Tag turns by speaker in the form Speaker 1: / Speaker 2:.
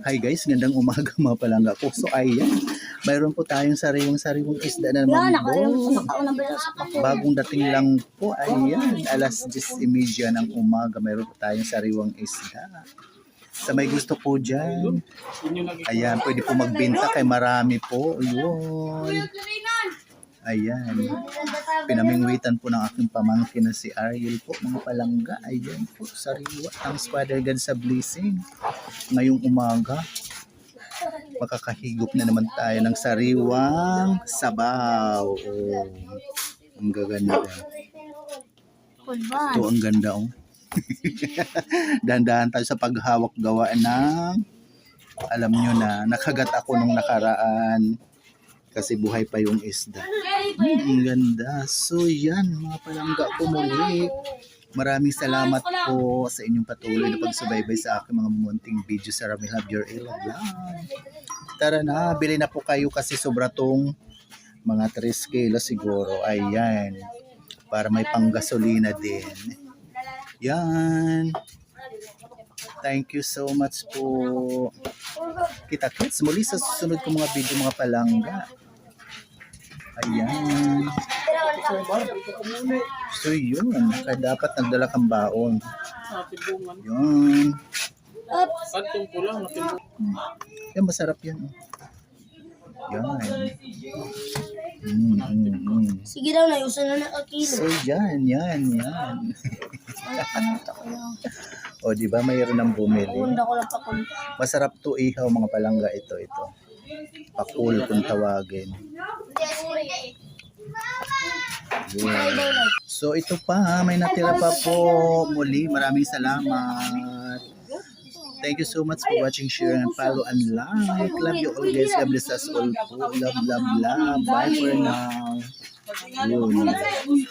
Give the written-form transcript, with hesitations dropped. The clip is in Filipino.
Speaker 1: Hi guys, gandang umaga mga palangga ko. So ayan, mayroon po tayong sariwang isda na naman po. Bagong dating lang po, ayan, alas 10:30 ng umaga, mayroon po tayong sariwang isda. Sa may gusto po dyan, ayan, pwede po magbenta kay marami po. Ayun. Ayan. Pinamingwitan po ng aking pamangkin na si Ariel po, mga palangga. Ayan po, sariwa ang Father God sa blessing. Ngayong umaga, makakahigop na naman tayo ng sariwang sabaw. Oh, ang gaganda. Ito ang ganda, oh. Dahan-dahan tayo sa paghawak gawa ng, alam nyo na, nakagat ako nung nakaraan kasi buhay pa yung isda. Ang ganda. So yan, mga palangga ko muli. Maraming salamat po sa inyong patuloy na pagsubaybay sa aking mga munting video sa Rami Love Your Ella Vlog. Tara na, bili na po kayo kasi sobra tong mga 3 kilo siguro. Ayan, para may panggasolina din. Yan. Thank you so much po. Kita-kits muli sa susunod kong mga video mga palangga. Ayan. So yun, kaya dapat nagdala kang baon. Yun. Yan, masarap yan. Yan.
Speaker 2: Sige daw, nayusan na nakakilo.
Speaker 1: So yan. O diba mayroon ng bumili.
Speaker 2: Hunda ko lang pakul.
Speaker 1: Masarap to ihaw mga palangga ito. Pakul kung tawagin. Yun. So ito pa, may natira pa po. Muli, maraming salamat. Thank you so much for watching, share, and follow, and like. Love you all guys. God bless us all po. Love. Bye for now. Yun.